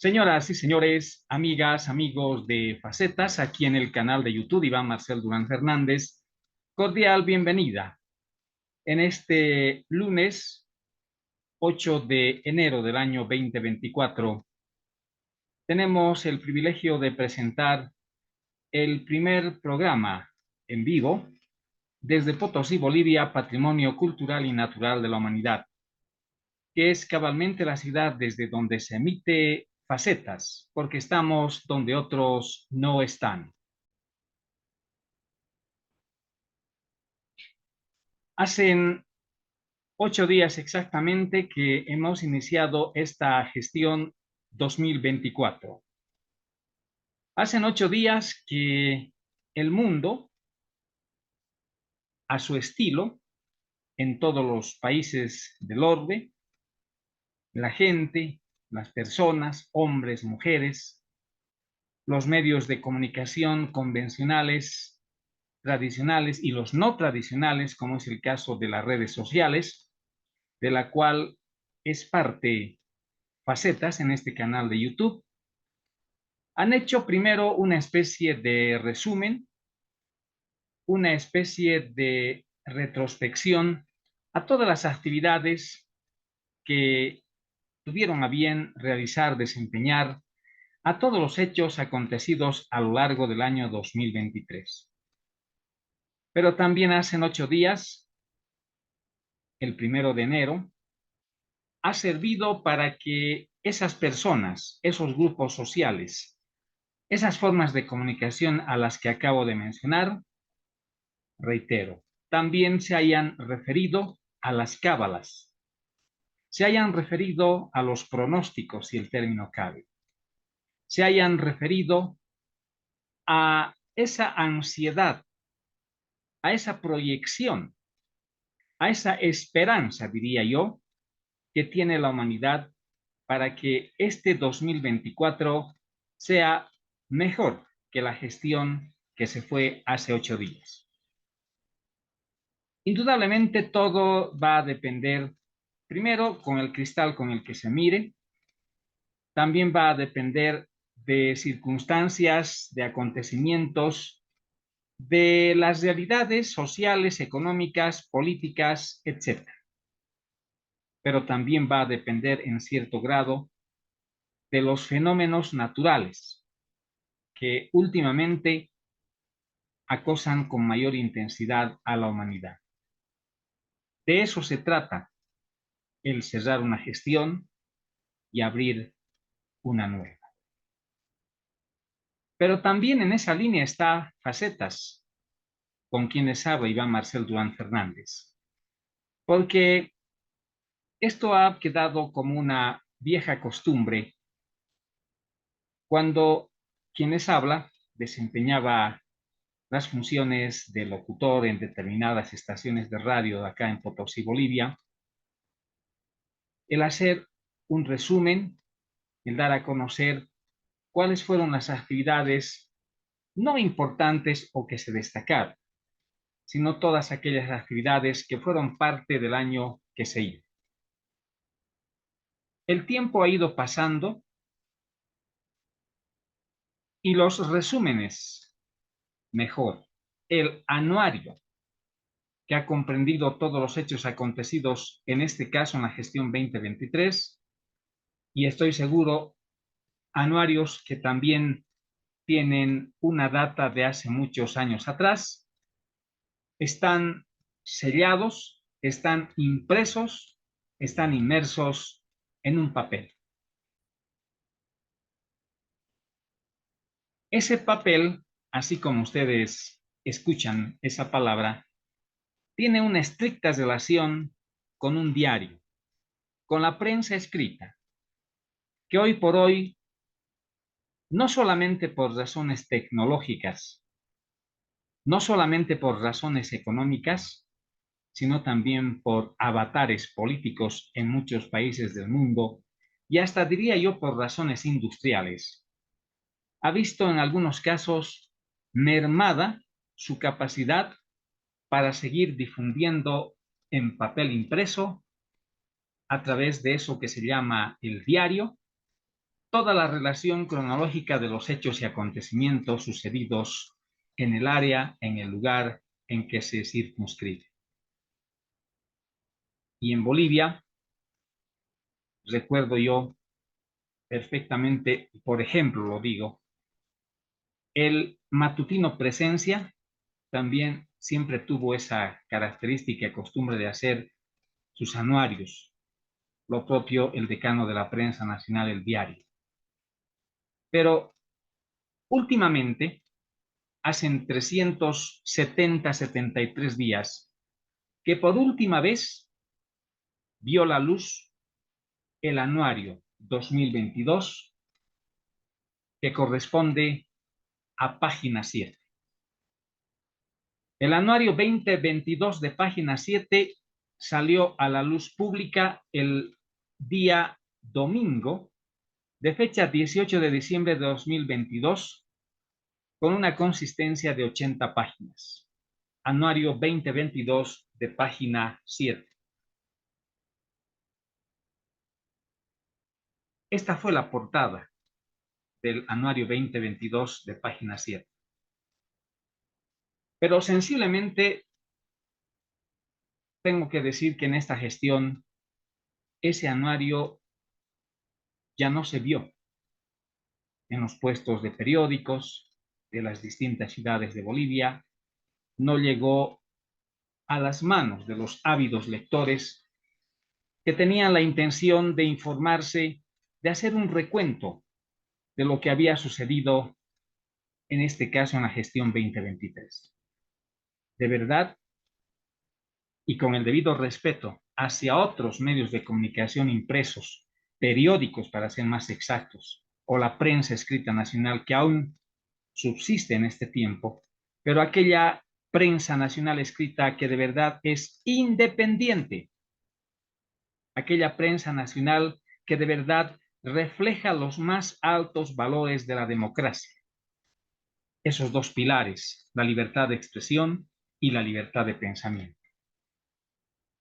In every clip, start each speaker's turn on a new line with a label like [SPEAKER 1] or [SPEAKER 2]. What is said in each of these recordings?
[SPEAKER 1] Señoras y señores, amigas, amigos de Facetas, aquí en el canal de YouTube Iván Marcel Durán Fernández, cordial bienvenida. En este lunes 8 de enero del año 2024, tenemos el privilegio de presentar el primer programa en vivo desde Potosí, Bolivia, Patrimonio Cultural y Natural de la Humanidad, que es cabalmente la ciudad desde donde se emite Facetas, porque estamos donde otros no están. Hacen 8 días exactamente que hemos iniciado esta gestión 2024. Hacen 8 días que el mundo, a su estilo, en todos los países del orbe, la gente, las personas, hombres, mujeres, los medios de comunicación convencionales, tradicionales y los no tradicionales, como es el caso de las redes sociales, de la cual es parte Facetas en este canal de YouTube, han hecho primero una especie de resumen, una especie de retrospección a todas las actividades que tuvieron a bien realizar, desempeñar, a todos los hechos acontecidos a lo largo del año 2023. Pero también hacen 8 días, el 1 de enero, ha servido para que esas personas, esos grupos sociales, esas formas de comunicación a las que acabo de mencionar, reitero, también se hayan referido a las cábalas, se hayan referido a los pronósticos, si el término cabe, se hayan referido a esa ansiedad, a esa proyección, a esa esperanza, diría yo, que tiene la humanidad para que este 2024 sea mejor que la gestión que se fue hace 8 días. Indudablemente todo va a depender, primero, con el cristal con el que se mire, también va a depender de circunstancias, de acontecimientos, de las realidades sociales, económicas, políticas, etcétera. Pero también va a depender en cierto grado de los fenómenos naturales que últimamente acosan con mayor intensidad a la humanidad. De eso se trata el cerrar una gestión y abrir una nueva. Pero también en esa línea está Facetas, con quienes habla Iván Marcel Durán Fernández, porque esto ha quedado como una vieja costumbre cuando quienes habla desempeñaba las funciones de locutor en determinadas estaciones de radio de acá en Potosí, Bolivia, el hacer un resumen, el dar a conocer cuáles fueron las actividades no importantes o que se destacaron, sino todas aquellas actividades que fueron parte del año que se iba. El tiempo ha ido pasando y los resúmenes, mejor, el anuario que ha comprendido todos los hechos acontecidos, en este caso en la gestión 2023, y estoy seguro, anuarios que también tienen una data de hace muchos años atrás, están sellados, están impresos, están inmersos en un papel. Ese papel, así como ustedes escuchan esa palabra, tiene una estricta relación con un diario, con la prensa escrita, que hoy por hoy, no solamente por razones tecnológicas, no solamente por razones económicas, sino también por avatares políticos en muchos países del mundo y hasta diría yo por razones industriales, ha visto en algunos casos mermada su capacidad para seguir difundiendo en papel impreso a través de eso que se llama el diario, toda la relación cronológica de los hechos y acontecimientos sucedidos en el área, en el lugar en que se circunscribe. Y en Bolivia, recuerdo yo perfectamente, por ejemplo, lo digo, el matutino Presencia también siempre tuvo esa característica y costumbre de hacer sus anuarios, lo propio el decano de la prensa nacional, el diario. Pero últimamente, hacen 373 días, que por última vez vio la luz el anuario 2022, que corresponde a página 7. El anuario 2022 de página 7 salió a la luz pública el día domingo, de fecha 18 de diciembre de 2022, con una consistencia de 80 páginas. Anuario 2022 de página 7. Esta fue la portada del anuario 2022 de página 7. Pero sensiblemente tengo que decir que en esta gestión ese anuario ya no se vio en los puestos de periódicos de las distintas ciudades de Bolivia, no llegó a las manos de los ávidos lectores que tenían la intención de informarse, de hacer un recuento de lo que había sucedido, en este caso en la gestión 2023. De verdad, y con el debido respeto hacia otros medios de comunicación impresos, periódicos para ser más exactos, o la prensa escrita nacional que aún subsiste en este tiempo, pero aquella prensa nacional escrita que de verdad es independiente, aquella prensa nacional que de verdad refleja los más altos valores de la democracia. Esos dos pilares, la libertad de expresión y la libertad de pensamiento.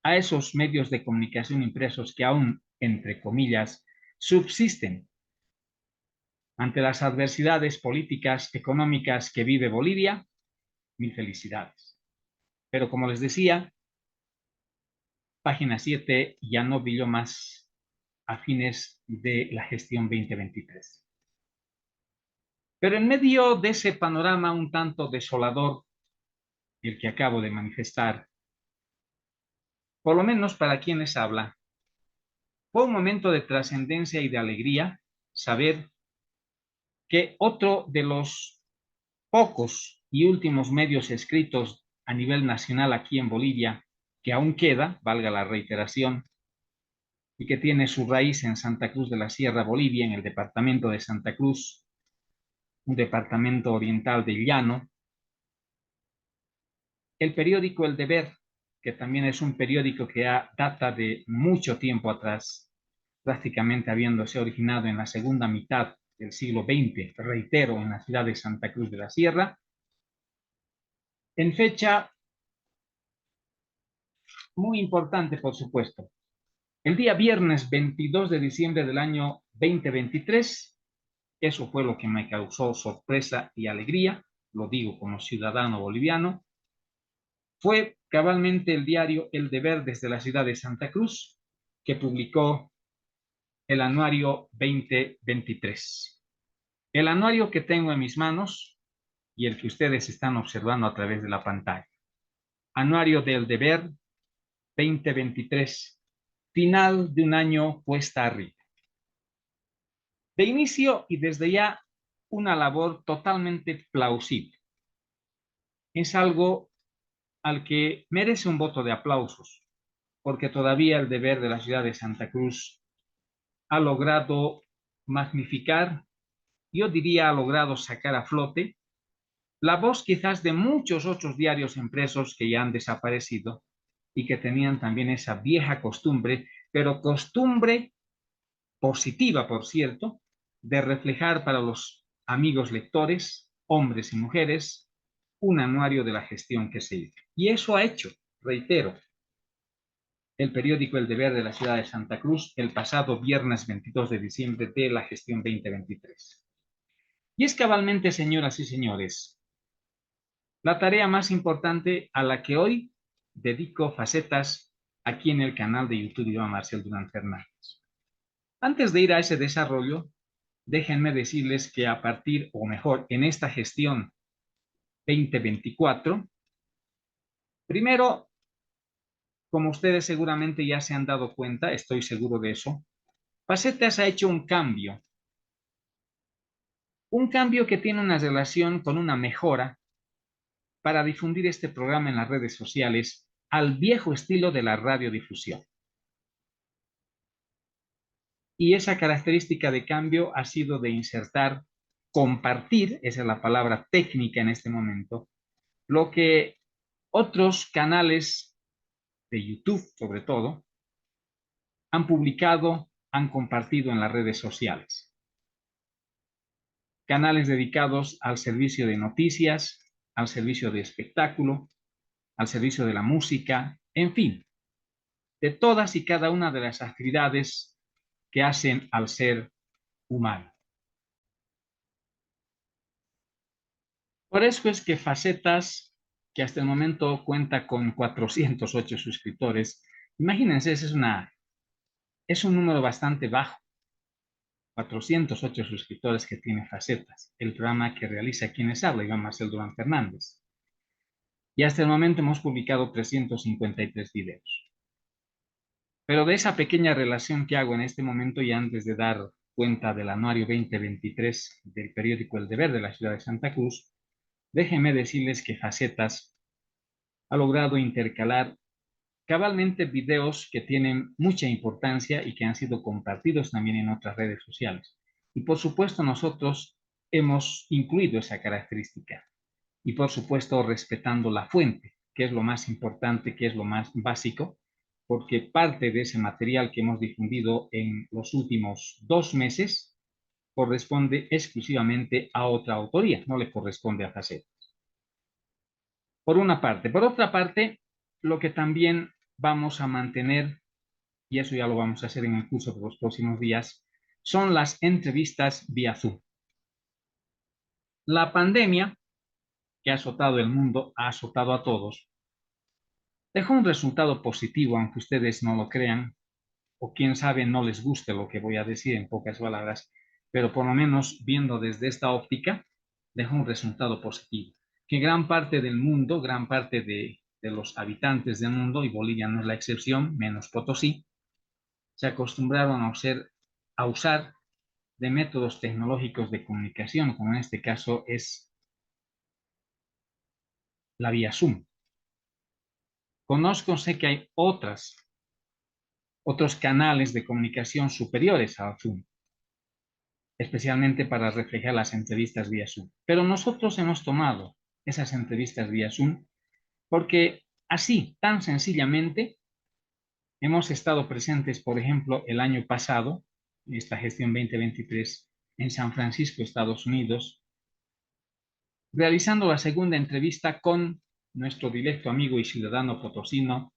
[SPEAKER 1] A esos medios de comunicación impresos que aún, entre comillas, subsisten ante las adversidades políticas, económicas que vive Bolivia, mil felicidades. Pero como les decía, página 7 ya no brilló más a fines de la gestión 2023. Pero en medio de ese panorama un tanto desolador, el que acabo de manifestar, por lo menos para quienes habla, fue un momento de trascendencia y de alegría saber que otro de los pocos y últimos medios escritos a nivel nacional aquí en Bolivia, que aún queda, valga la reiteración, y que tiene su raíz en Santa Cruz de la Sierra, Bolivia, en el departamento de Santa Cruz, un departamento oriental del Llano, el periódico El Deber, que también es un periódico que data de mucho tiempo atrás, prácticamente habiéndose originado en la segunda mitad del siglo XX, reitero, en la ciudad de Santa Cruz de la Sierra, en fecha muy importante, por supuesto. El día viernes 22 de diciembre del año 2023, eso fue lo que me causó sorpresa y alegría, lo digo como ciudadano boliviano, fue cabalmente el diario El Deber desde la ciudad de Santa Cruz, que publicó el anuario 2023. El anuario que tengo en mis manos y el que ustedes están observando a través de la pantalla. Anuario del Deber 2023, final de un año cuesta arriba. De inicio y desde ya una labor totalmente plausible. Es algo al que merece un voto de aplausos, porque todavía El Deber de la ciudad de Santa Cruz ha logrado magnificar, yo diría ha logrado sacar a flote la voz quizás de muchos otros diarios impresos que ya han desaparecido y que tenían también esa vieja costumbre, pero costumbre positiva, por cierto, de reflejar para los amigos lectores, hombres y mujeres, un anuario de la gestión que se hizo. Y eso ha hecho, reitero, el periódico El Deber de la ciudad de Santa Cruz el pasado viernes 22 de diciembre de la gestión 2023. Y es cabalmente, señoras y señores, la tarea más importante a la que hoy dedico facetas aquí en el canal de YouTube de Iván Marcel Durán Fernández. Antes de ir a ese desarrollo, déjenme decirles que a partir, o mejor, en esta gestión 2024, primero, como ustedes seguramente ya se han dado cuenta, estoy seguro de eso, Facetas ha hecho un cambio que tiene una relación con una mejora para difundir este programa en las redes sociales al viejo estilo de la radiodifusión. Y esa característica de cambio ha sido de insertar, compartir, esa es la palabra técnica en este momento, lo que otros canales de YouTube, sobre todo, han publicado, han compartido en las redes sociales. Canales dedicados al servicio de noticias, al servicio de espectáculo, al servicio de la música, en fin, de todas y cada una de las actividades que hacen al ser humano. Por eso es que Facetas, que hasta el momento cuenta con 408 suscriptores, imagínense, es un número bastante bajo. 408 suscriptores que tiene Facetas, el programa que realiza quienes habla, Iván Marcel Durán Fernández. Y hasta el momento hemos publicado 353 videos. Pero de esa pequeña relación que hago en este momento y antes de dar cuenta del anuario 2023 del periódico El Deber de la ciudad de Santa Cruz, déjenme decirles que Facetas ha logrado intercalar cabalmente videos que tienen mucha importancia y que han sido compartidos también en otras redes sociales. Y por supuesto nosotros hemos incluido esa característica. Y por supuesto respetando la fuente, que es lo más importante, que es lo más básico, porque parte de ese material que hemos difundido en los últimos 2 meses corresponde exclusivamente a otra autoría, no le corresponde a Facetas. Por una parte. Por otra parte, lo que también vamos a mantener, y eso ya lo vamos a hacer en el curso de los próximos días, son las entrevistas vía Zoom. La pandemia que ha azotado el mundo, ha azotado a todos, dejó un resultado positivo, aunque ustedes no lo crean, o quién sabe no les guste lo que voy a decir en pocas palabras, pero por lo menos viendo desde esta óptica, dejó un resultado positivo. Que gran parte del mundo, gran parte de los habitantes del mundo, y Bolivia no es la excepción, menos Potosí, se acostumbraron a usar de métodos tecnológicos de comunicación, como en este caso es la vía Zoom. Conozco, sé que hay otros canales de comunicación superiores a Zoom, especialmente para reflejar las entrevistas vía Zoom. Pero nosotros hemos tomado esas entrevistas vía Zoom porque así, tan sencillamente, hemos estado presentes, por ejemplo, el año pasado, esta gestión 2023, en San Francisco, Estados Unidos, realizando la segunda entrevista con nuestro directo amigo y ciudadano potosino,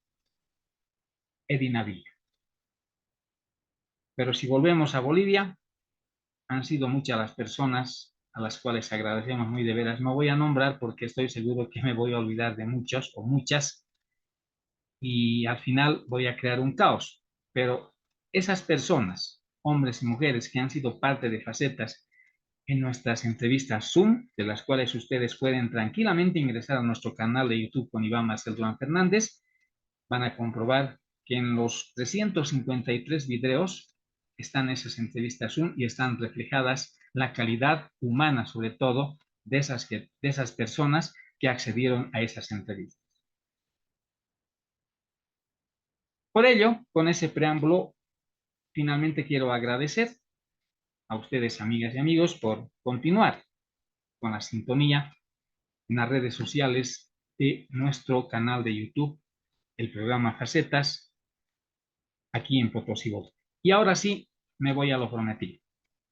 [SPEAKER 1] Eddie Navilla. Pero si volvemos a Bolivia, han sido muchas las personas a las cuales agradecemos muy de veras. No voy a nombrar porque estoy seguro que me voy a olvidar de muchos o muchas y al final voy a crear un caos. Pero esas personas, hombres y mujeres que han sido parte de Facetas en nuestras entrevistas Zoom, de las cuales ustedes pueden tranquilamente ingresar a nuestro canal de YouTube con Iván Marcel Durán Fernández, van a comprobar que en los 353 videos están esas entrevistas Zoom y están reflejadas la calidad humana, sobre todo, de esas personas que accedieron a esas entrevistas. Por ello, con ese preámbulo, finalmente quiero agradecer a ustedes, amigas y amigos, por continuar con la sintonía en las redes sociales de nuestro canal de YouTube, el programa Facetas, aquí en Potosí. Y ahora sí, me voy a lo prometido.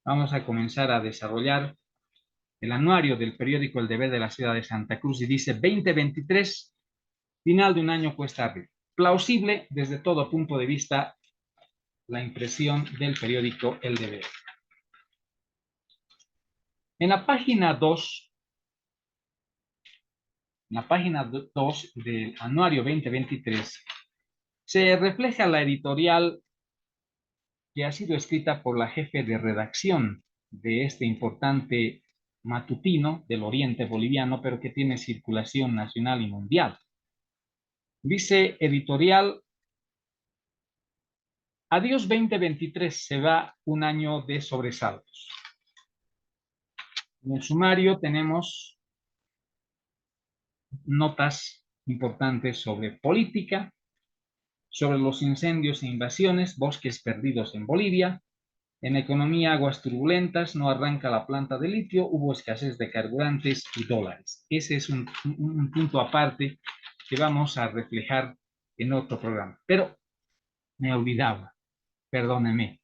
[SPEAKER 1] Vamos a comenzar a desarrollar el anuario del periódico El Deber de la ciudad de Santa Cruz y dice 2023, final de un año cuesta arriba. plausible desde todo punto de vista la impresión del periódico El Deber. En la página 2, del anuario 2023, se refleja la editorial que ha sido escrita por la jefe de redacción de este importante matutino del oriente boliviano, pero que tiene circulación nacional y mundial. Dice editorial: adiós 2023, se va un año de sobresaltos. En el sumario tenemos notas importantes sobre política, sobre los incendios e invasiones, bosques perdidos en Bolivia. En economía, aguas turbulentas, no arranca la planta de litio, hubo escasez de carburantes y dólares. Ese es un punto aparte que vamos a reflejar en otro programa. Pero me olvidaba, perdónenme.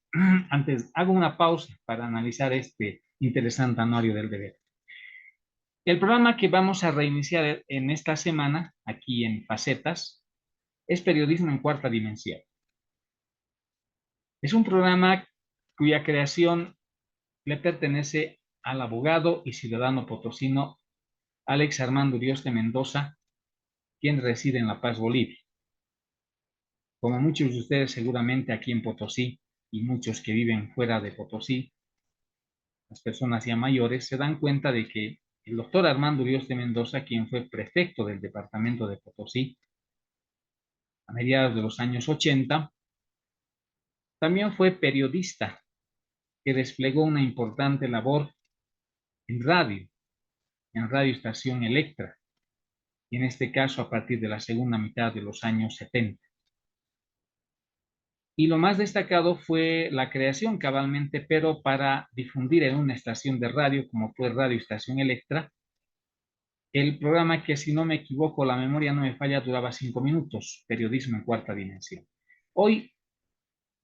[SPEAKER 1] Antes, hago una pausa para analizar este interesante anuario del deber. El programa que vamos a reiniciar en esta semana, aquí en Facetas, es Periodismo en Cuarta Dimensión. Es un programa cuya creación le pertenece al abogado y ciudadano potosino Alex Armando Urioste Mendoza, quien reside en La Paz, Bolivia. Como muchos de ustedes seguramente aquí en Potosí y muchos que viven fuera de Potosí, las personas ya mayores, se dan cuenta de que el doctor Armando Urioste Mendoza, quien fue prefecto del departamento de Potosí a mediados de los años 80, también fue periodista que desplegó una importante labor en Radio Estación Electra, y en este caso a partir de la segunda mitad de los años 70. Y lo más destacado fue la creación cabalmente, pero para difundir en una estación de radio como fue Radio Estación Electra, el programa que, si no me equivoco, la memoria no me falla, duraba 5 minutos, Periodismo en Cuarta Dimensión. Hoy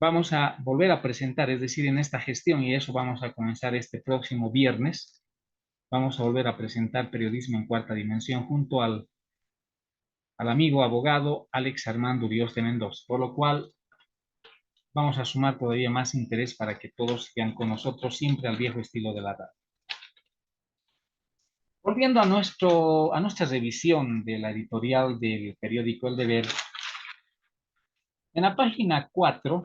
[SPEAKER 1] vamos a volver a presentar, es decir, en esta gestión, y eso vamos a comenzar este próximo viernes, vamos a volver a presentar Periodismo en Cuarta Dimensión junto al amigo abogado Alex Armando Urioste Mendoza, por lo cual vamos a sumar todavía más interés para que todos sigan con nosotros siempre al viejo estilo de la radio. Volviendo a nuestra revisión de la editorial del periódico El Deber, en la página 4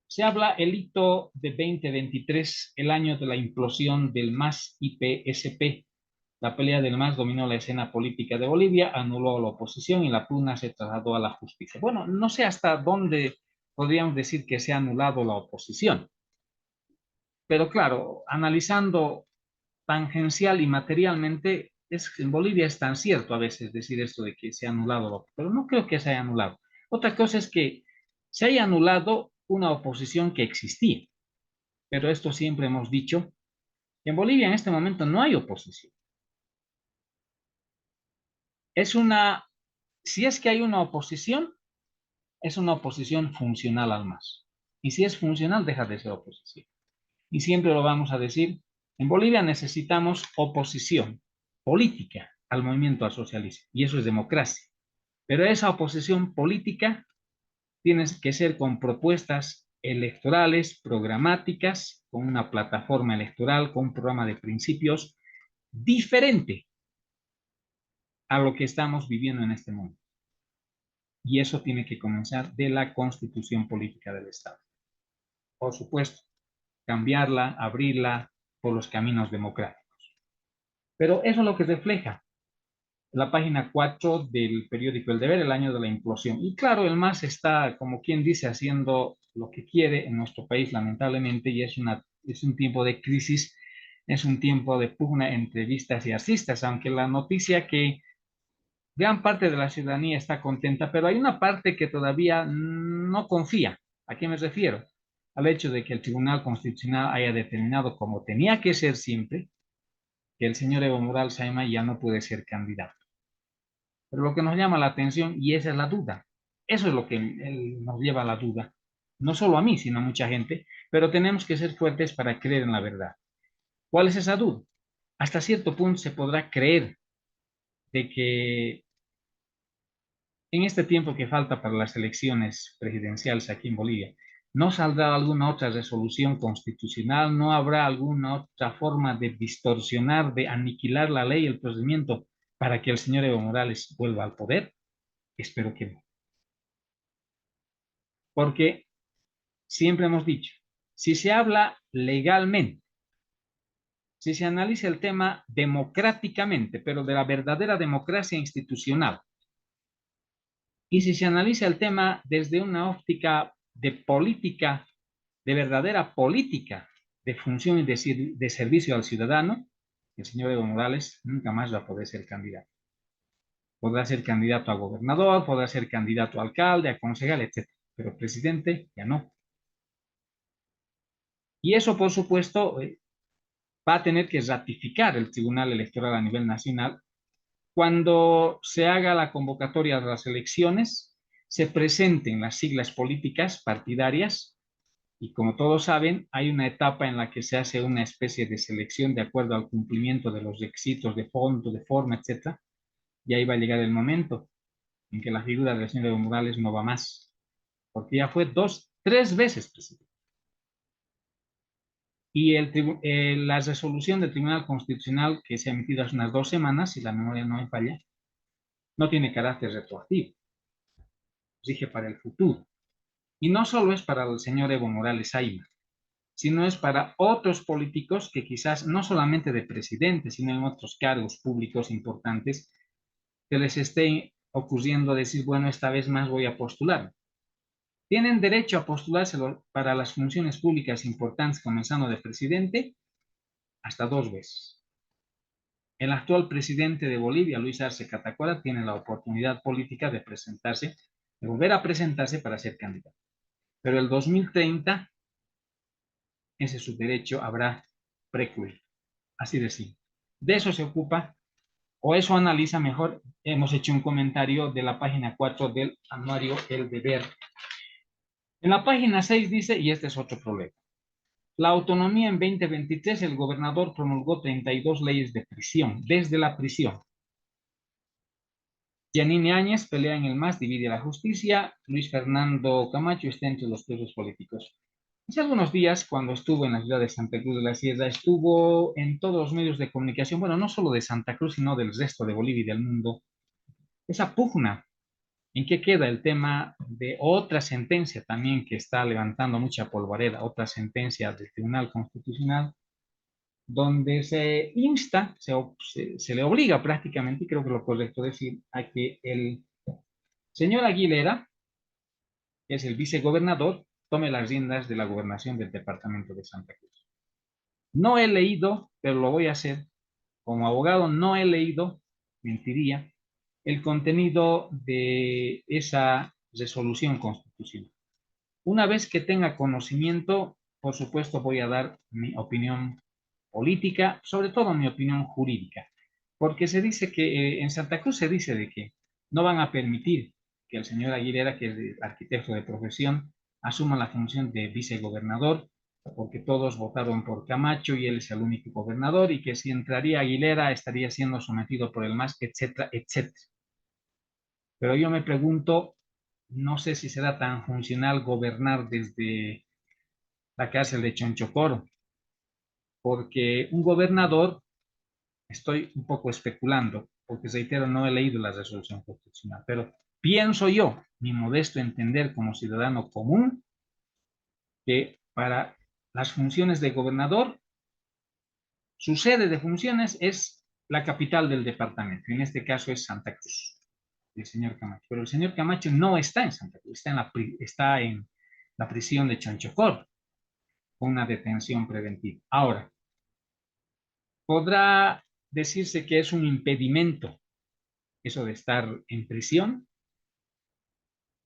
[SPEAKER 1] se habla el hito de 2023, el año de la implosión del MAS-IPSP. La pelea del MAS dominó la escena política de Bolivia, anuló a la oposición y la pugna se trasladó a la justicia. Bueno, no sé hasta dónde podríamos decir que se ha anulado la oposición. Pero claro, analizando tangencial y materialmente, en Bolivia es tan cierto a veces decir esto de que se ha anulado, pero no creo que se haya anulado. Otra cosa es que se haya anulado una oposición que existía, pero esto siempre hemos dicho, que en Bolivia en este momento no hay oposición. Si es que hay una oposición, es una oposición funcional al MAS. Y si es funcional, deja de ser oposición. Y siempre lo vamos a decir, en Bolivia necesitamos oposición política al movimiento al socialismo, y eso es democracia. Pero esa oposición política tiene que ser con propuestas electorales, programáticas, con una plataforma electoral, con un programa de principios diferente a lo que estamos viviendo en este mundo. Y eso tiene que comenzar de la constitución política del Estado. Por supuesto, cambiarla, abrirla por los caminos democráticos. Pero eso es lo que refleja la página 4 del periódico El Deber, el año de la implosión. Y claro, el MAS está, como quien dice, haciendo lo que quiere en nuestro país, lamentablemente, y es un tiempo de crisis, es un tiempo de pugna entre vistas y artistas, aunque la noticia que gran parte de la ciudadanía está contenta, pero hay una parte que todavía no confía. ¿A qué me refiero? Al hecho de que el Tribunal Constitucional haya determinado, como tenía que ser siempre, que el señor Evo Morales Saima ya no puede ser candidato. Pero lo que nos llama la atención, y esa es la duda, eso es lo que nos lleva a la duda, no solo a mí, sino a mucha gente, pero tenemos que ser fuertes para creer en la verdad. ¿Cuál es esa duda? Hasta cierto punto se podrá creer de que en este tiempo que falta para las elecciones presidenciales aquí en Bolivia, ¿no saldrá alguna otra resolución constitucional? ¿No habrá alguna otra forma de distorsionar, de aniquilar la ley, el procedimiento, para que el señor Evo Morales vuelva al poder? Espero que no. Porque siempre hemos dicho, si se habla legalmente, si se analiza el tema democráticamente, pero de la verdadera democracia institucional, y si se analiza el tema desde una óptica de política, de verdadera política, de función y de servicio al ciudadano, el señor Evo Morales nunca más va a poder ser candidato. Podrá ser candidato a gobernador, podrá ser candidato a alcalde, a concejal, etcétera, pero presidente ya no. Y eso, por supuesto, va a tener que ratificar el Tribunal Electoral a nivel nacional cuando se haga la convocatoria de las elecciones, se presenten las siglas políticas partidarias y como todos saben, hay una etapa en la que se hace una especie de selección de acuerdo al cumplimiento de los requisitos de fondo, de forma, etcétera, y ahí va a llegar el momento en que la figura del señor Evo Morales no va más, porque ya fue tres veces presidente. Y la resolución del Tribunal Constitucional que se ha emitido hace unas 2 semanas, si la memoria no me falla, no tiene carácter retroactivo, rige para el futuro. Y no solo es para el señor Evo Morales Ayma, sino es para otros políticos que quizás no solamente de presidente, sino en otros cargos públicos importantes, que les esté ocurriendo decir, bueno, esta vez más voy a postular. Tienen derecho a postularse para las funciones públicas importantes, comenzando de presidente, hasta 2 veces. El actual presidente de Bolivia, Luis Arce Catacora, tiene la oportunidad política de presentarse, de volver a presentarse para ser candidato. Pero el 2030, ese su derecho habrá precluido. Así de simple. De eso se ocupa, o eso analiza mejor. Hemos hecho un comentario de la página 4 del anuario El Deber. En la página 6 dice, y este es otro problema, la autonomía en 2023, el gobernador promulgó 32 leyes de prisión, desde la prisión. Yanine Áñez pelea en el MAS, divide la justicia. Luis Fernando Camacho está entre los presos políticos. Hace algunos días, cuando estuvo en la ciudad de Santa Cruz de la Sierra, estuvo en todos los medios de comunicación, bueno, no solo de Santa Cruz, sino del resto de Bolivia y del mundo, esa pugna. ¿En qué queda el tema de otra sentencia también que está levantando mucha polvareda, otra sentencia del Tribunal Constitucional, donde se insta, se le obliga prácticamente, y creo que es lo correcto decir, a que el señor Aguilera, que es el vicegobernador, tome las riendas de la gobernación del departamento de Santa Cruz? No he leído, pero lo voy a hacer. Como abogado no he leído, mentiría, el contenido de esa resolución constitucional. Una vez que tenga conocimiento, por supuesto voy a dar mi opinión política, sobre todo mi opinión jurídica, porque se dice que en Santa Cruz se dice de que no van a permitir que el señor Aguilera, que es arquitecto de profesión, asuma la función de vicegobernador, porque todos votaron por Camacho y él es el único gobernador, y que si entraría Aguilera estaría siendo sometido por el MAS, etcétera, etcétera. Pero yo me pregunto, no sé si será tan funcional gobernar desde la cárcel de Chonchocoro, porque un gobernador, estoy un poco especulando, porque reitero, no he leído la resolución constitucional, pero pienso yo, mi modesto entender como ciudadano común, que para las funciones de gobernador, su sede de funciones es la capital del departamento, en este caso es Santa Cruz, el señor Camacho. Pero el señor Camacho no está en Santa Cruz, está en la prisión de Chonchocor, con una detención preventiva. Ahora, podrá decirse que es un impedimento eso de estar en prisión.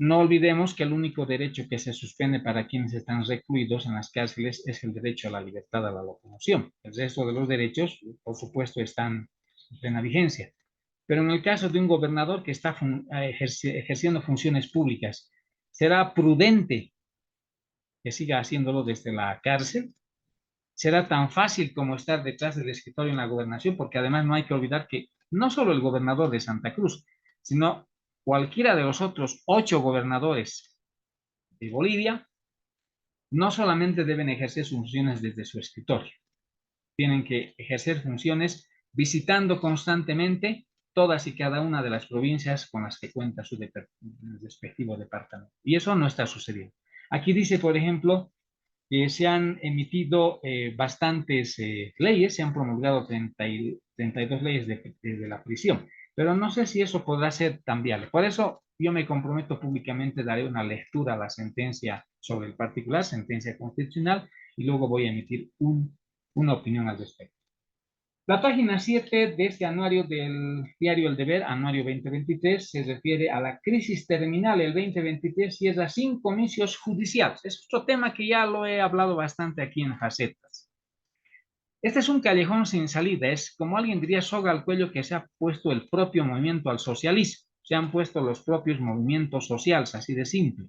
[SPEAKER 1] No olvidemos que el único derecho que se suspende para quienes están recluidos en las cárceles es el derecho a la libertad a la locomoción. El resto de los derechos, por supuesto, están en plena vigencia. Pero en el caso de un gobernador que está ejerciendo funciones públicas, ¿será prudente que siga haciéndolo desde la cárcel? ¿Será tan fácil como estar detrás del escritorio en la gobernación? Porque además no hay que olvidar que no solo el gobernador de Santa Cruz, sino cualquiera de los otros 8 gobernadores de Bolivia no solamente deben ejercer sus funciones desde su escritorio, tienen que ejercer funciones visitando constantemente todas y cada una de las provincias con las que cuenta su respectivo departamento. Y eso no está sucediendo. Aquí dice, por ejemplo, que se han emitido bastantes leyes, se han promulgado 32 leyes de la prisión, pero no sé si eso podrá ser cambiable. Por eso yo me comprometo públicamente, daré una lectura a la sentencia sobre el particular, sentencia constitucional, y luego voy a emitir una opinión al respecto. La página 7 de este anuario del diario El Deber, anuario 2023, se refiere a la crisis terminal. El 2023 cierra sin comicios judiciales. Es otro tema que ya lo he hablado bastante aquí en Facetas. Este es un callejón sin salida. Es, como alguien diría, soga al cuello que se ha puesto el propio movimiento al socialismo. Se han puesto los propios movimientos sociales, así de simple.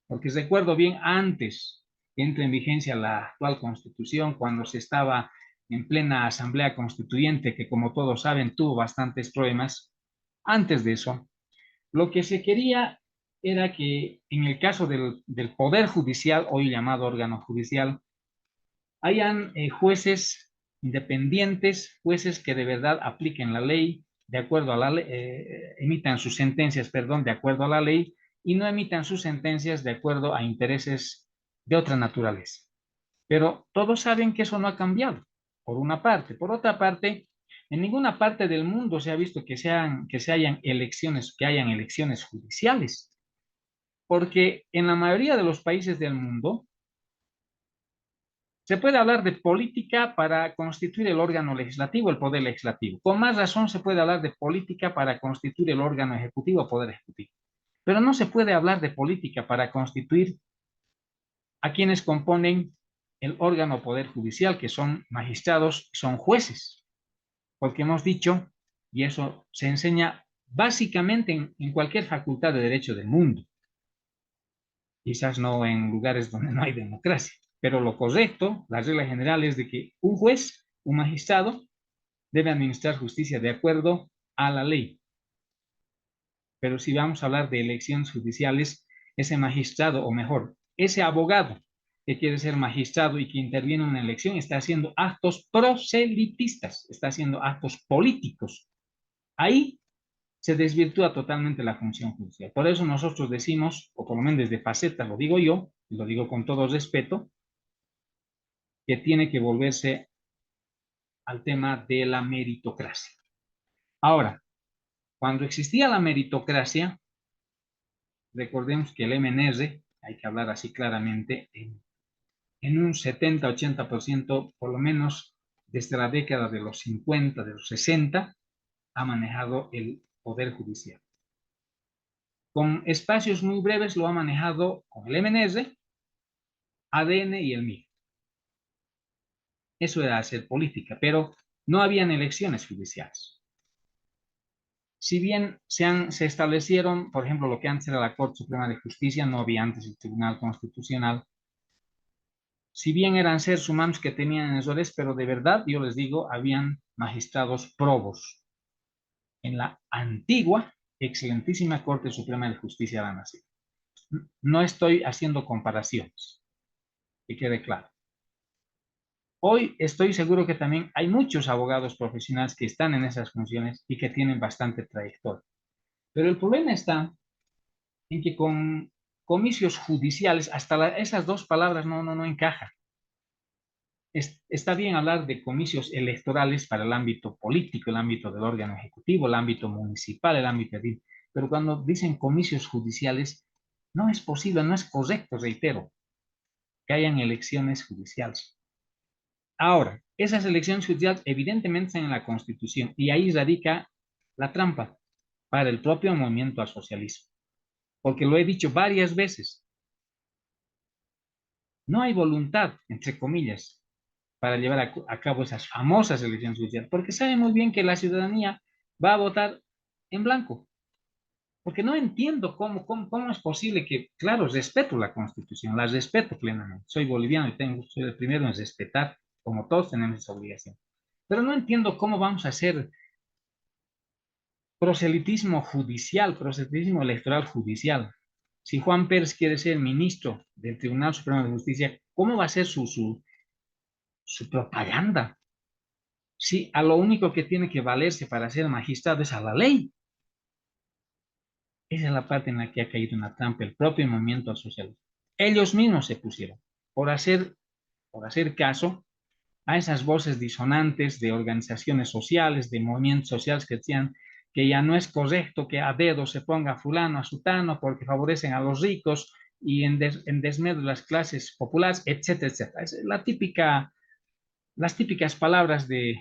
[SPEAKER 1] Porque recuerdo bien antes que entre en vigencia la actual Constitución, cuando se estaba en plena Asamblea Constituyente, que como todos saben tuvo bastantes problemas. Antes de eso, lo que se quería era que en el caso del Poder Judicial, hoy llamado órgano judicial, hayan jueces independientes, jueces que de verdad apliquen la ley de acuerdo a la ley, emitan sus sentencias, perdón, de acuerdo a la ley y no emitan sus sentencias de acuerdo a intereses de otra naturaleza. Pero todos saben que eso no ha cambiado, por una parte. Por otra parte, en ninguna parte del mundo se ha visto que hayan elecciones judiciales, porque en la mayoría de los países del mundo se puede hablar de política para constituir el órgano legislativo, el poder legislativo. Con más razón se puede hablar de política para constituir el órgano ejecutivo, el poder ejecutivo. Pero no se puede hablar de política para constituir a quienes componen el órgano poder judicial, que son magistrados, son jueces. Porque hemos dicho, y eso se enseña básicamente en cualquier facultad de derecho del mundo, quizás no en lugares donde no hay democracia, pero lo correcto, la regla general es de que un juez, un magistrado, debe administrar justicia de acuerdo a la ley. Pero si vamos a hablar de elecciones judiciales, ese magistrado, o mejor, ese abogado que quiere ser magistrado y que interviene en una elección, está haciendo actos proselitistas, está haciendo actos políticos. Ahí se desvirtúa totalmente la función judicial. Por eso nosotros decimos, o por lo menos desde Facetas lo digo yo, y lo digo con todo respeto, que tiene que volverse al tema de la meritocracia. Ahora, cuando existía la meritocracia, recordemos que el MNR, hay que hablar así claramente, en un 70-80%, por lo menos desde la década de los 50, de los 60, ha manejado el Poder Judicial. Con espacios muy breves lo ha manejado con el MNR, ADN y el MIR. Eso era hacer política, pero no habían elecciones judiciales. Si bien se establecieron, por ejemplo, lo que antes era la Corte Suprema de Justicia, no había antes el Tribunal Constitucional. Si bien eran seres humanos que tenían errores, pero de verdad, yo les digo, habían magistrados probos en la antigua, excelentísima Corte Suprema de Justicia de la Nación. No estoy haciendo comparaciones, que quede claro. Hoy estoy seguro que también hay muchos abogados profesionales que están en esas funciones y que tienen bastante trayectoria. Pero el problema está en que con comicios judiciales, hasta esas dos palabras no encajan. Está bien hablar de comicios electorales para el ámbito político, el ámbito del órgano ejecutivo, el ámbito municipal, el ámbito edil, pero cuando dicen comicios judiciales, no es posible, no es correcto, reitero, que hayan elecciones judiciales. Ahora, esas elecciones judiciales evidentemente están en la Constitución y ahí radica la trampa para el propio movimiento al socialismo. Porque lo he dicho varias veces, no hay voluntad, entre comillas, para llevar a cabo esas famosas elecciones judiciales, porque sabe muy bien que la ciudadanía va a votar en blanco. Porque no entiendo cómo es posible que, claro, respeto la Constitución, la respeto plenamente. Soy boliviano y soy el primero en respetar, como todos tenemos esa obligación. Pero no entiendo cómo vamos a hacer proselitismo judicial, proselitismo electoral judicial. Si Juan Pérez quiere ser ministro del Tribunal Supremo de Justicia, ¿cómo va a ser su propaganda? Si a lo único que tiene que valerse para ser magistrado es a la ley. Esa es la parte en la que ha caído una trampa el propio movimiento social. Ellos mismos se pusieron por hacer caso a esas voces disonantes de organizaciones sociales, de movimientos sociales que decían que ya no es correcto que a dedo se ponga a fulano, a sutano, porque favorecen a los ricos y en desmedro de las clases populares, etcétera, etcétera. Es las típicas palabras del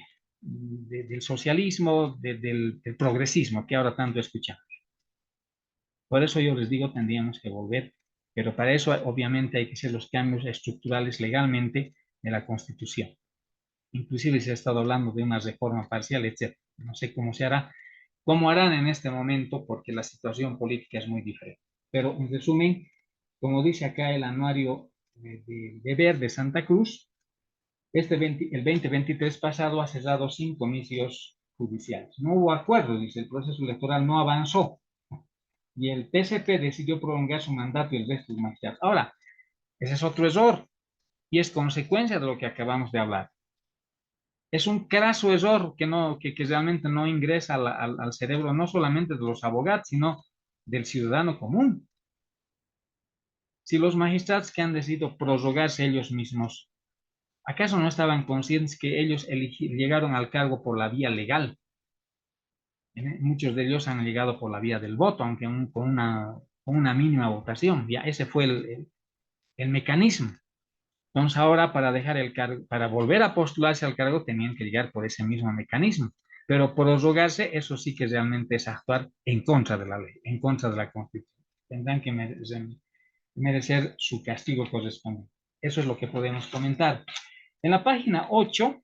[SPEAKER 1] socialismo, del progresismo que ahora tanto escuchamos. Por eso yo les digo, tendríamos que volver, pero para eso obviamente hay que hacer los cambios estructurales legalmente de la Constitución. Inclusive se ha estado hablando de una reforma parcial, etc. No sé cómo se hará, cómo harán en este momento, porque la situación política es muy diferente. Pero en resumen, como dice acá el anuario de Verde Santa Cruz, el 2023 pasado ha cerrado 5 comicios judiciales. No hubo acuerdo, dice, el proceso electoral no avanzó y el PSP decidió prolongar su mandato y el resto de los magistrados. Ahora, ese es otro error y es consecuencia de lo que acabamos de hablar. Es un craso error que realmente no ingresa al cerebro no solamente de los abogados, sino del ciudadano común. Si los magistrados que han decidido prorrogarse ellos mismos, ¿acaso no estaban conscientes que ellos llegaron al cargo por la vía legal? Muchos de ellos han llegado por la vía del voto, aunque con una mínima votación. Ya ese fue el mecanismo. Entonces ahora para dejar el cargo, para volver a postularse al cargo tenían que llegar por ese mismo mecanismo. Pero prorrogarse, eso sí que realmente es actuar en contra de la ley, en contra de la Constitución. Tendrán que merecer su castigo correspondiente. Eso es lo que podemos comentar. En la página 8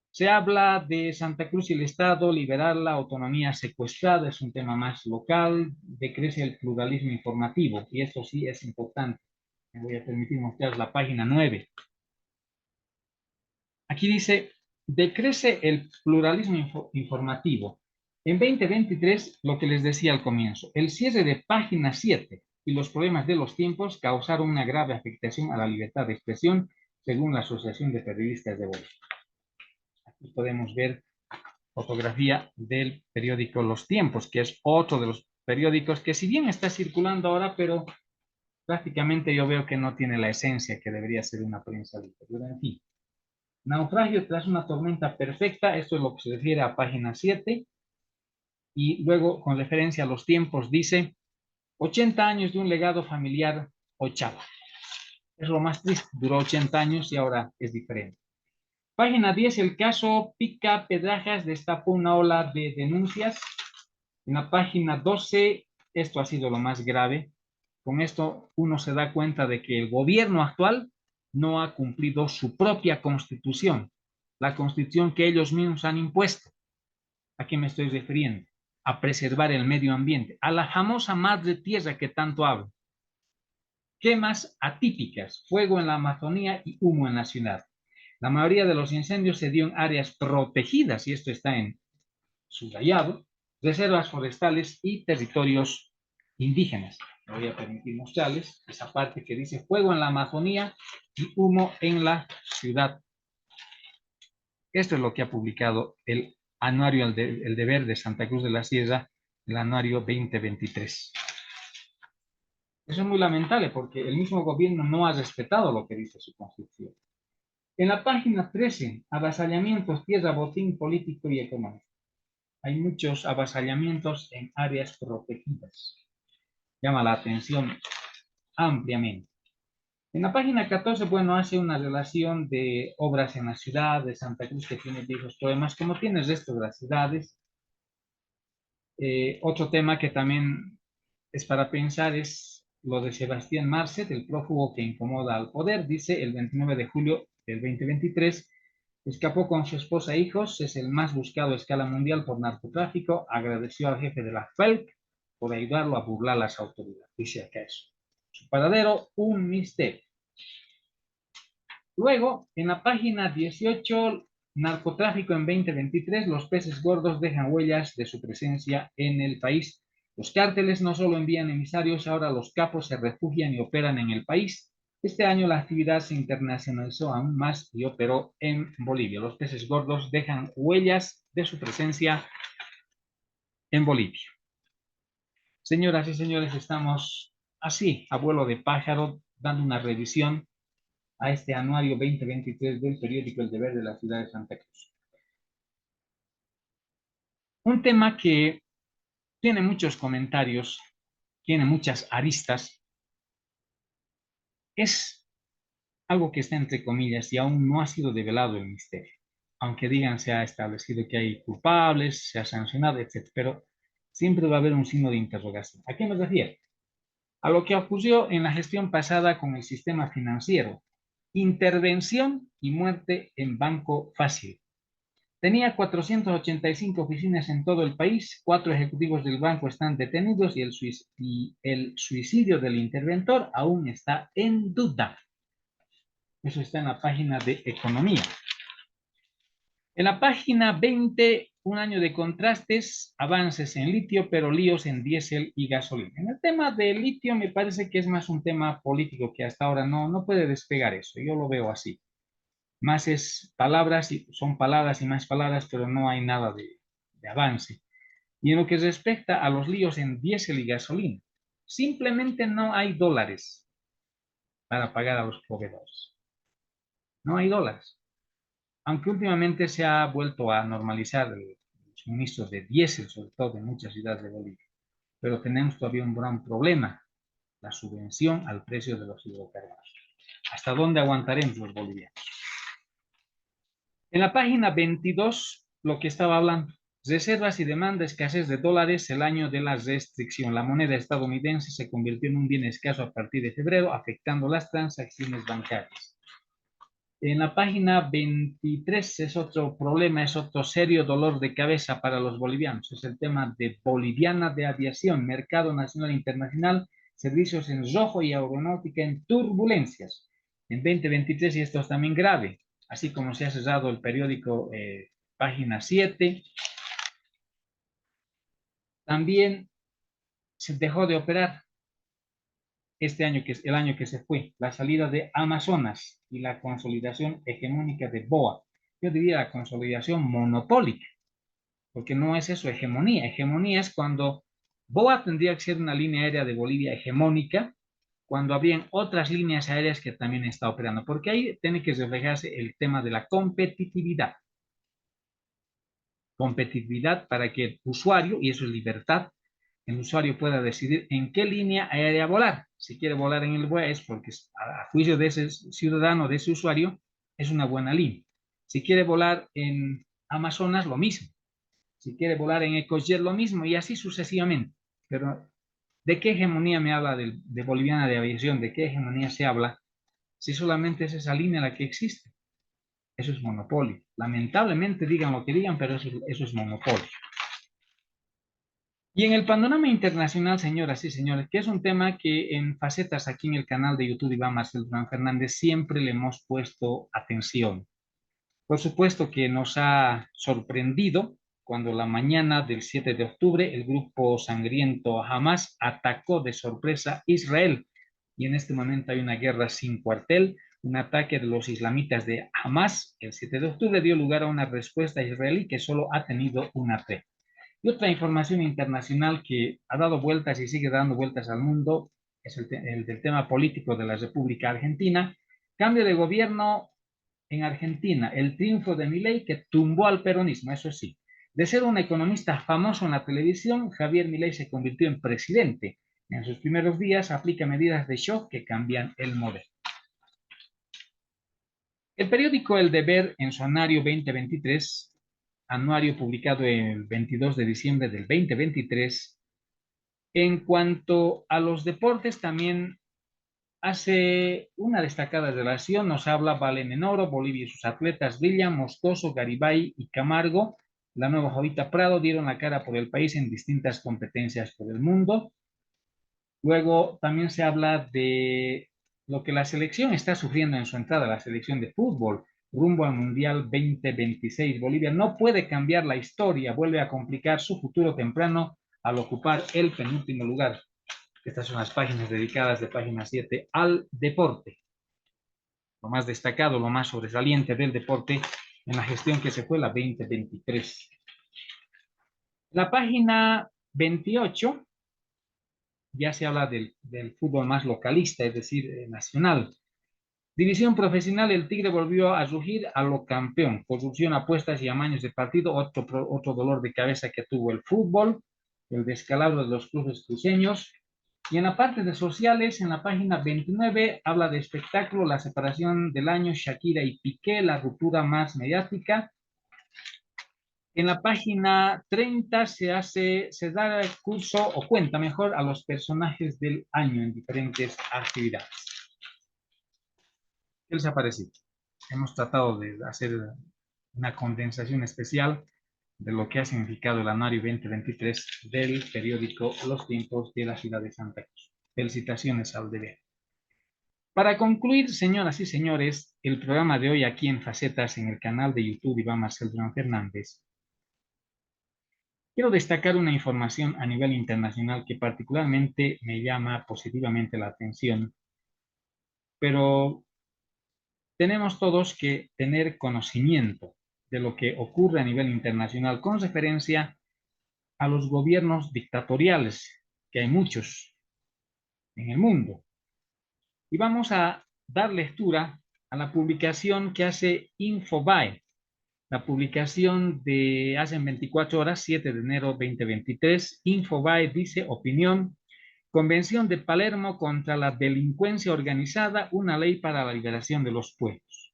[SPEAKER 1] se habla de Santa Cruz y el Estado, liberar la autonomía secuestrada, es un tema más local, decrece el pluralismo informativo, y eso sí es importante. Me voy a permitir mostrar la página 9. Aquí dice, decrece el pluralismo informativo. En 2023, lo que les decía al comienzo, el cierre de página 7 y los problemas de los tiempos causaron una grave afectación a la libertad de expresión, según la Asociación de Periodistas de Bolivia. Aquí podemos ver fotografía del periódico Los Tiempos, que es otro de los periódicos que si bien está circulando ahora, pero prácticamente yo veo que no tiene la esencia que debería ser una prensa libre. Pero en fin. Naufragio tras una tormenta perfecta, esto es lo que se refiere a página 7, y luego con referencia a los tiempos dice 80 años de un legado familiar Ochava. Es lo más triste, duró 80 años y ahora es diferente. Página 10, el caso Pica Pedrajas destapó una ola de denuncias. En la página 12, esto ha sido lo más grave. Con esto uno se da cuenta de que el gobierno actual no ha cumplido su propia constitución, la constitución que ellos mismos han impuesto. ¿A qué me estoy refiriendo? A preservar el medio ambiente, a la famosa madre tierra que tanto hablo. Quemas atípicas, fuego en la Amazonía y humo en la ciudad. La mayoría de los incendios se dio en áreas protegidas, y esto está en subrayado, reservas forestales y territorios indígenas. Me voy a permitir mostrarles esa parte que dice fuego en la Amazonía y humo en la ciudad. Esto es lo que ha publicado el anuario El Deber de Santa Cruz de la Sierra, el anuario 2023. Eso es muy lamentable porque el mismo gobierno no ha respetado lo que dice su constitución. En la página 13, avasallamientos, tierra, botín político y económico. Hay muchos avasallamientos en áreas protegidas. Llama la atención ampliamente. En la página 14, bueno, hace una relación de obras en la ciudad de Santa Cruz que tiene viejos poemas, como tiene el resto de las ciudades. Otro tema que también es para pensar es lo de Sebastián Marcet, el prófugo que incomoda al poder. Dice el 29 de julio del 2023, escapó con su esposa e hijos, es el más buscado a escala mundial por narcotráfico, agradeció al jefe de la FELC por ayudarlo a burlar a las autoridades. Dice acá eso. Su paradero, un misterio. Luego, en la página 18, Narcotráfico en 2023, los peces gordos dejan huellas de su presencia en el país. Los cárteles no solo envían emisarios, ahora los capos se refugian y operan en el país. Este año la actividad se internacionalizó aún más y operó en Bolivia. Los peces gordos dejan huellas de su presencia en Bolivia. Señoras y señores, estamos así, a vuelo de pájaro, dando una revisión a este anuario 2023 del periódico El Deber de la ciudad de Santa Cruz. Un tema que tiene muchos comentarios, tiene muchas aristas, es algo que está entre comillas y aún no ha sido develado el misterio. Aunque digan se ha establecido que hay culpables, se ha sancionado, etc. Pero siempre va a haber un signo de interrogación. ¿A qué me refiero? A lo que ocurrió en la gestión pasada con el sistema financiero. Intervención y muerte en Banco Fácil. Tenía 485 oficinas en todo el país, 4 ejecutivos del banco están detenidos y el suicidio del interventor aún está en duda. Eso está en la página de Economía. En la página 20, un año de contrastes, avances en litio, pero líos en diésel y gasolina. En el tema del litio me parece que es más un tema político que hasta ahora no puede despegar eso. Yo lo veo así. Más es palabras, y son palabras y más palabras, pero no hay nada de avance. Y en lo que respecta a los líos en diésel y gasolina, simplemente no hay dólares para pagar a los proveedores. No hay dólares. Aunque últimamente se ha vuelto a normalizar el suministro de diésel, sobre todo en muchas ciudades de Bolivia. Pero tenemos todavía un gran problema, la subvención al precio de los hidrocarburos. ¿Hasta dónde aguantaremos los bolivianos? En la página 22, lo que estaba hablando, reservas y demanda, escasez de dólares, el año de la restricción. La moneda estadounidense se convirtió en un bien escaso a partir de febrero, afectando las transacciones bancarias. En la página 23 es otro problema, es otro serio dolor de cabeza para los bolivianos. Es el tema de Boliviana de Aviación, Mercado Nacional e Internacional, servicios en rojo y aeronáutica en turbulencias. En 2023, y esto es también grave, así como se ha cerrado el periódico página 7, también se dejó de operar este año, que es el año que se fue, la salida de Amazonas y la consolidación hegemónica de BOA. Yo diría la consolidación monopólica, porque no es eso hegemonía. Hegemonía es cuando BOA tendría que ser una línea aérea de Bolivia hegemónica, cuando habrían otras líneas aéreas que también está operando, porque ahí tiene que reflejarse el tema de la competitividad. Competitividad para que el usuario, y eso es libertad, el usuario pueda decidir en qué línea aérea volar. Si quiere volar en el BOA es porque a juicio de ese ciudadano, de ese usuario, es una buena línea. Si quiere volar en Amazonas, lo mismo. Si quiere volar en Ecojet, lo mismo, y así sucesivamente. Pero, ¿de qué hegemonía me habla de Boliviana de Aviación? ¿De qué hegemonía se habla? Si solamente es esa línea la que existe. Eso es monopolio. Lamentablemente, digan lo que digan, pero eso es monopolio. Y en el panorama internacional, señoras y señores, que es un tema que en facetas aquí en el canal de YouTube Iván Marcel Durán Fernández siempre le hemos puesto atención. Por supuesto que nos ha sorprendido cuando la mañana del 7 de octubre el grupo sangriento Hamas atacó de sorpresa a Israel. Y en este momento hay una guerra sin cuartel. Un ataque de los islamitas de Hamas el 7 de octubre dio lugar a una respuesta israelí que solo ha tenido una fe. Y otra información internacional que ha dado vueltas y sigue dando vueltas al mundo es el del tema político de la República Argentina. Cambio de gobierno en Argentina, el triunfo de Milei que tumbó al peronismo, eso sí. De ser un economista famoso en la televisión, Javier Milei se convirtió en presidente. En sus primeros días aplica medidas de shock que cambian el modelo. El periódico El Deber, en su anuario 2023, anuario publicado el 22 de diciembre del 2023, en cuanto a los deportes, también hace una destacada relación, nos habla Valen en oro, Bolivia y sus atletas brillan, Moscoso, Garibay y Camargo, la nueva Jovita Prado dieron la cara por el país en distintas competencias por el mundo. Luego también se habla de lo que la selección está sufriendo en su entrada, la selección de fútbol. rumbo al Mundial 2026. Bolivia no puede cambiar la historia, vuelve a complicar su futuro temprano al ocupar el penúltimo lugar. Estas son las páginas dedicadas de página 7 al deporte. Lo más destacado, lo más sobresaliente del deporte en la gestión que se fue la 2023. La página 28 ya se habla del fútbol más localista, es decir, nacional. División profesional, el Tigre volvió a rugir a lo campeón. Corrupción, apuestas y amaños de partido, otro dolor de cabeza que tuvo el fútbol, el descalabro de los clubes cruceños. Y en la parte de sociales, en la página 29, habla de espectáculo, la separación del año, Shakira y Piqué, la ruptura más mediática. En la página 30 se da curso o cuenta mejor a los personajes del año en diferentes actividades. ¿Qué les ha parecido? Hemos tratado de hacer una condensación especial de lo que ha significado el anuario 2023 del periódico Los Tiempos de la ciudad de Santa Cruz. Felicitaciones al deber. Para concluir, señoras y señores, el programa de hoy aquí en Facetas en el canal de YouTube Iván Marcel Durán Fernández, quiero destacar una información a nivel internacional que particularmente me llama positivamente la atención, pero tenemos todos que tener conocimiento de lo que ocurre a nivel internacional con referencia a los gobiernos dictatoriales, que hay muchos en el mundo. Y vamos a dar lectura a la publicación que hace Infobae, la publicación de hace 24 horas, 7 de enero 2023. Infobae dice, opinión, Convención de Palermo contra la delincuencia organizada, una ley para la liberación de los pueblos.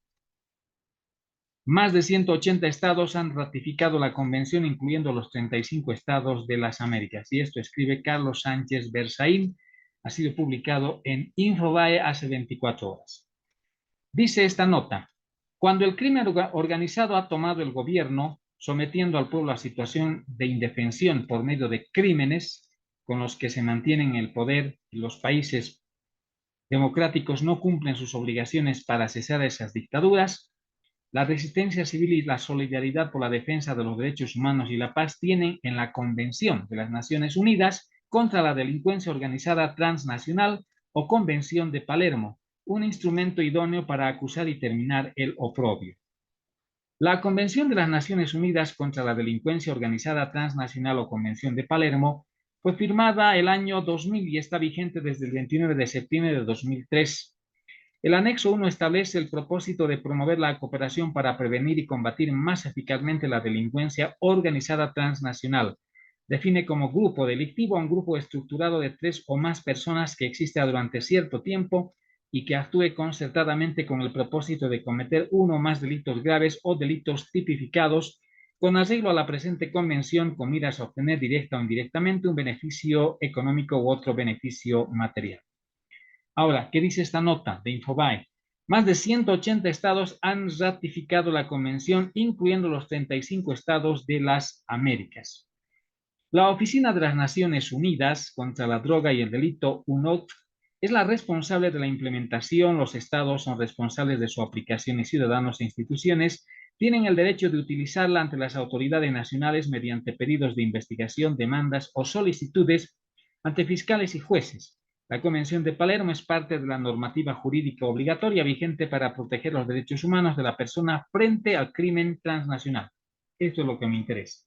[SPEAKER 1] Más de 180 estados han ratificado la convención, incluyendo los 35 estados de las Américas. Y esto escribe Carlos Sánchez Berzaín. Ha sido publicado en Infobae hace 24 horas. Dice esta nota, cuando el crimen organizado ha tomado el gobierno, sometiendo al pueblo a situación de indefensión por medio de crímenes con los que se mantienen en el poder y los países democráticos no cumplen sus obligaciones para cesar esas dictaduras, la resistencia civil y la solidaridad por la defensa de los derechos humanos y la paz tienen en la Convención de las Naciones Unidas contra la Delincuencia Organizada Transnacional o Convención de Palermo, un instrumento idóneo para acusar y terminar el oprobio. La Convención de las Naciones Unidas contra la Delincuencia Organizada Transnacional o Convención de Palermo fue firmada el año 2000 y está vigente desde el 29 de septiembre de 2003. El anexo 1 establece el propósito de promover la cooperación para prevenir y combatir más eficazmente la delincuencia organizada transnacional. Define como grupo delictivo a un grupo estructurado de 3 o más personas que exista durante cierto tiempo y que actúe concertadamente con el propósito de cometer uno o más delitos graves o delitos tipificados con arreglo a la presente convención con miras a obtener directa o indirectamente un beneficio económico u otro beneficio material. Ahora, ¿qué dice esta nota de Infobae? Más de 180 estados han ratificado la convención, incluyendo los 35 estados de las Américas. La Oficina de las Naciones Unidas contra la Droga y el Delito, UNODC, es la responsable de la implementación. Los estados son responsables de su aplicación y ciudadanos e instituciones tienen el derecho de utilizarla ante las autoridades nacionales mediante pedidos de investigación, demandas o solicitudes ante fiscales y jueces. La Convención de Palermo es parte de la normativa jurídica obligatoria vigente para proteger los derechos humanos de la persona frente al crimen transnacional. Esto es lo que me interesa.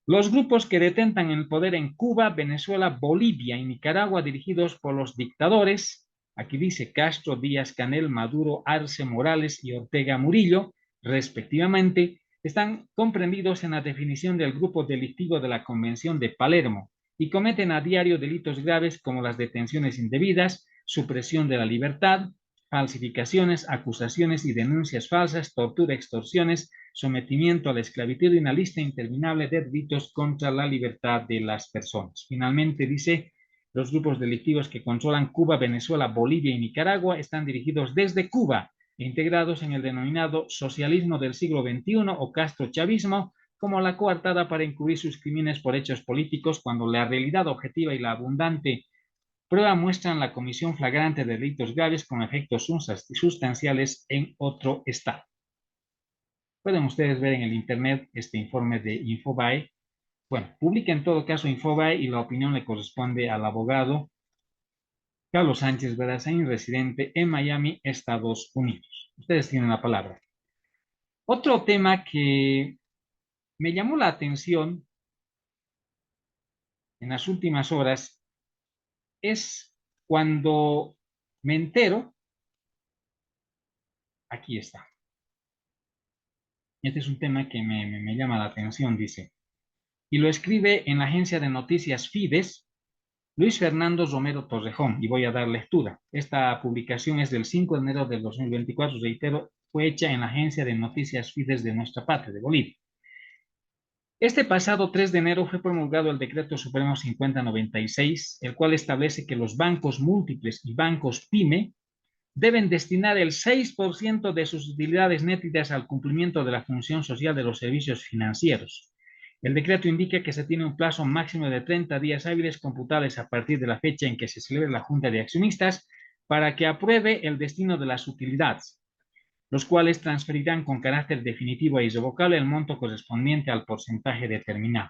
[SPEAKER 1] Los grupos que detentan el poder en Cuba, Venezuela, Bolivia y Nicaragua, dirigidos por los dictadores, aquí dice Castro, Díaz-Canel, Maduro, Arce, Morales y Ortega Murillo, respectivamente, están comprendidos en la definición del grupo delictivo de la Convención de Palermo y cometen a diario delitos graves como las detenciones indebidas, supresión de la libertad, falsificaciones, acusaciones y denuncias falsas, tortura, extorsiones, sometimiento a la esclavitud y una lista interminable de delitos contra la libertad de las personas. Finalmente dice, los grupos delictivos que controlan Cuba, Venezuela, Bolivia y Nicaragua están dirigidos desde Cuba e integrados en el denominado socialismo del siglo XXI o castrochavismo como la coartada para encubrir sus crímenes por hechos políticos cuando la realidad objetiva y la abundante prueba muestran la comisión flagrante de delitos graves con efectos sustanciales en otro estado. Pueden ustedes ver en el internet este informe de Infobae. Bueno, publica en todo caso Infobae y la opinión le corresponde al abogado Carlos Sánchez Bedazain, residente en Miami, Estados Unidos. Ustedes tienen la palabra. Otro tema que me llamó la atención en las últimas horas es cuando me entero, aquí está. Este es un tema que me llama la atención, dice. Y lo escribe en la agencia de noticias Fides, Luis Fernando Romero Torrejón, y voy a dar lectura. Esta publicación es del 5 de enero del 2024, reitero, fue hecha en la agencia de noticias Fides de nuestra patria, de Bolivia. Este pasado 3 de enero fue promulgado el Decreto Supremo 5096, el cual establece que los bancos múltiples y bancos PYME deben destinar el 6% de sus utilidades netas al cumplimiento de la función social de los servicios financieros. El decreto indica que se tiene un plazo máximo de 30 días hábiles computables a partir de la fecha en que se celebre la Junta de Accionistas para que apruebe el destino de las utilidades, los cuales transferirán con carácter definitivo e irrevocable el monto correspondiente al porcentaje determinado.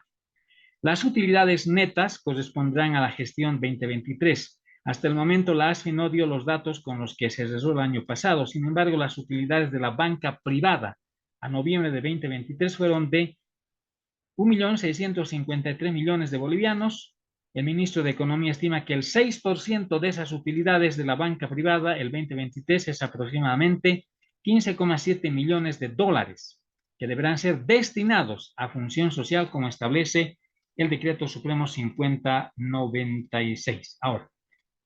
[SPEAKER 1] Las utilidades netas corresponderán a la gestión 2023. Hasta el momento la ASFI no dio los datos con los que se cerró el año pasado. Sin embargo, las utilidades de la banca privada a noviembre de 2023 fueron de 1.653.000.000 de bolivianos. El ministro de Economía estima que el 6% de esas utilidades de la banca privada el 2023 es aproximadamente 15,7 millones de dólares, que deberán ser destinados a función social como establece el Decreto Supremo 5096. Ahora,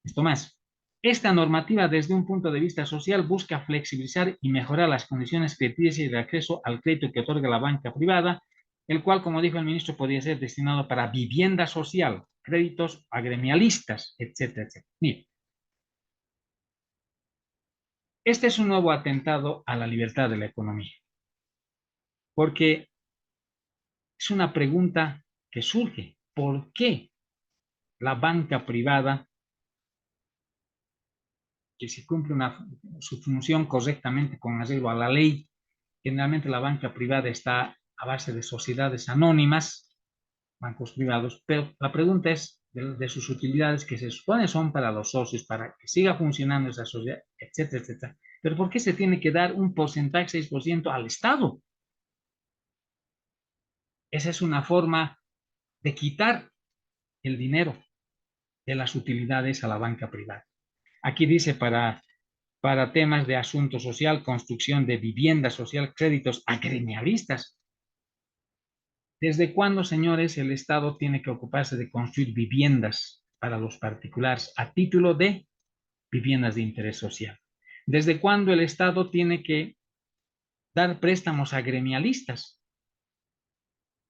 [SPEAKER 1] esto más. Esta normativa desde un punto de vista social busca flexibilizar y mejorar las condiciones crediticias y de acceso al crédito que otorga la banca privada, el cual, como dijo el ministro, podría ser destinado para vivienda social, créditos agremialistas, etcétera, etcétera. Mire, este es un nuevo atentado a la libertad de la economía, porque es una pregunta que surge. ¿Por qué la banca privada, que si cumple su función correctamente con arreglo a la ley, generalmente la banca privada está a base de sociedades anónimas, bancos privados, pero la pregunta es de sus utilidades que se supone son para los socios, para que siga funcionando esa sociedad, etcétera, etcétera. Pero ¿por qué se tiene que dar un porcentaje, 6%, al Estado? Esa es una forma de quitar el dinero de las utilidades a la banca privada. Aquí dice para temas de asunto social, construcción de vivienda social, créditos agremialistas. ¿Desde cuándo, señores, el Estado tiene que ocuparse de construir viviendas para los particulares a título de viviendas de interés social? ¿Desde cuándo el Estado tiene que dar préstamos a gremialistas?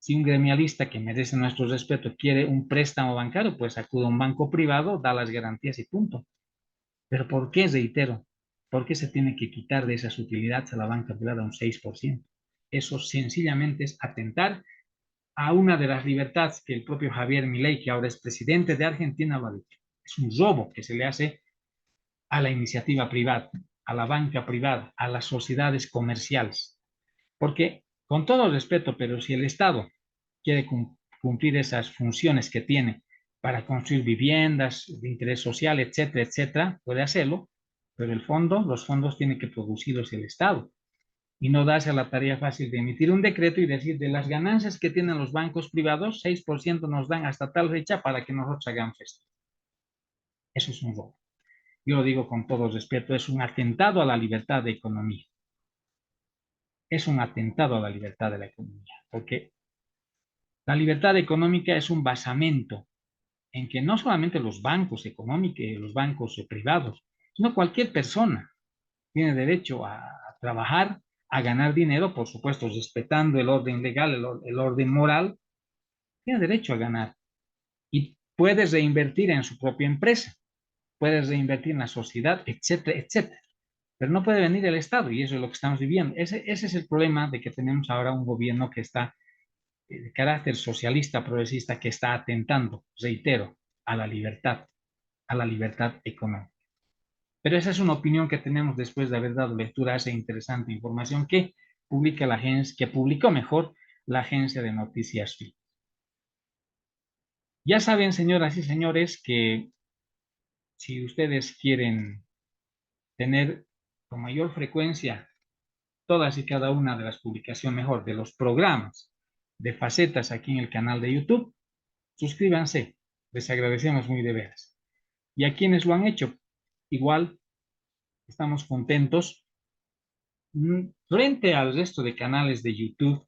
[SPEAKER 1] Si un gremialista que merece nuestro respeto quiere un préstamo bancario, pues acude a un banco privado, da las garantías y punto. Pero ¿por qué, reitero? ¿Por qué se tiene que quitar de esas utilidades a la banca privada un 6%? Eso sencillamente es atentar a una de las libertades que el propio Javier Milei, que ahora es presidente de Argentina, lo ha dicho. Es un robo que se le hace a la iniciativa privada, a la banca privada, a las sociedades comerciales. Porque, con todo respeto, pero si el Estado quiere cumplir esas funciones que tiene para construir viviendas de interés social, etcétera, etcétera, puede hacerlo, pero los fondos tienen que producirlos el Estado y no darse a la tarea fácil de emitir un decreto y decir de las ganancias que tienen los bancos privados, 6% nos dan hasta tal fecha para que nosotros hagamos esto. Eso es un robo. Yo lo digo con todo respeto, es un atentado a la libertad de economía. Es un atentado a la libertad de la economía, porque la libertad económica es un basamento en que no solamente los bancos económicos, los bancos privados, sino cualquier persona tiene derecho a trabajar, a ganar dinero, por supuesto, respetando el orden legal, el orden moral, tiene derecho a ganar. Y puedes reinvertir en su propia empresa, puedes reinvertir en la sociedad, etcétera, etcétera. Pero no puede venir el Estado, y eso es lo que estamos viviendo. Ese es el problema de que tenemos ahora un gobierno que está de carácter socialista, progresista, que está atentando, reitero, a la libertad económica. Pero esa es una opinión que tenemos después de haber dado lectura a esa interesante información que que publicó mejor la agencia de noticias FI. Ya saben, señoras y señores, que si ustedes quieren tener con mayor frecuencia todas y cada una de las publicaciones, mejor, de los programas de Facetas aquí en el canal de YouTube, suscríbanse. Les agradecemos muy de veras. Y a quienes lo han hecho, igual estamos contentos. Frente al resto de canales de YouTube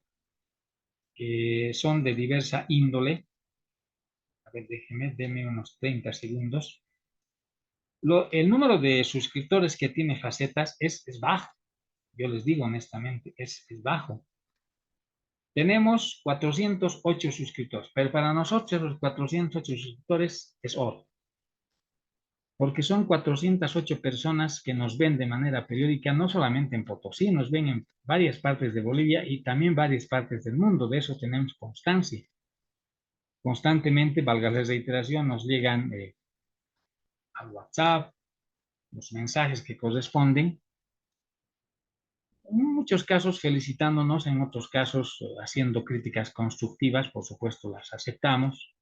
[SPEAKER 1] que son de diversa índole, a ver, denme unos 30 segundos. El número de suscriptores que tiene Facetas es bajo. Yo les digo honestamente, es bajo. Tenemos 408 suscriptores, pero para nosotros los 408 suscriptores es oro, porque son 408 personas que nos ven de manera periódica, no solamente en Potosí, nos ven en varias partes de Bolivia y también varias partes del mundo. De eso tenemos constancia. Constantemente, valga la reiteración, nos llegan al WhatsApp los mensajes que corresponden, en muchos casos felicitándonos, en otros casos haciendo críticas constructivas, por supuesto las aceptamos,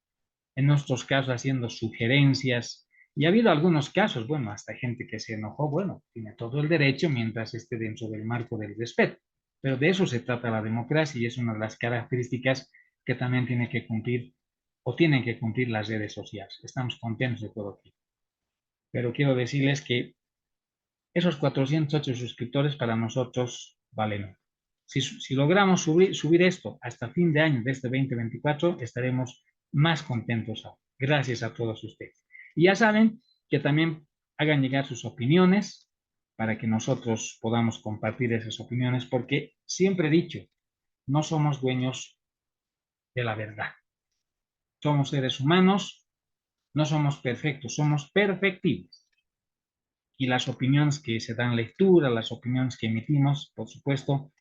[SPEAKER 1] en nuestros casos haciendo sugerencias, y ha habido algunos casos, bueno, hasta gente que se enojó, bueno, tiene todo el derecho mientras esté dentro del marco del respeto, pero de eso se trata la democracia y es una de las características que también tiene que cumplir o tienen que cumplir las redes sociales. Estamos contentos de todo aquí, pero quiero decirles que esos 408 suscriptores para nosotros valen. Si logramos subir esto hasta fin de año de este 2024, estaremos más contentos aún. Gracias a todos ustedes. Y ya saben que también hagan llegar sus opiniones para que nosotros podamos compartir esas opiniones, porque siempre he dicho, no somos dueños de la verdad. Somos seres humanos, no somos perfectos, somos perfectibles. Y las opiniones que se dan lectura, las opiniones que emitimos, por supuesto,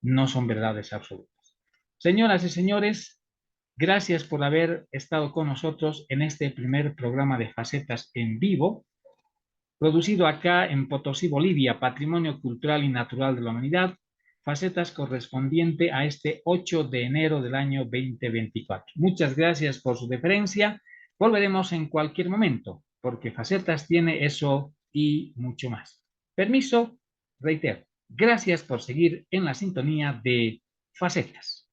[SPEAKER 1] no son verdades absolutas. Señoras y señores, gracias por haber estado con nosotros en este primer programa de Facetas en vivo, producido acá en Potosí, Bolivia, Patrimonio Cultural y Natural de la Humanidad, Facetas correspondiente a este 8 de enero del año 2024. Muchas gracias por su deferencia. Volveremos en cualquier momento, porque Facetas tiene eso y mucho más. Permiso, reitero. Gracias por seguir en la sintonía de Facetas.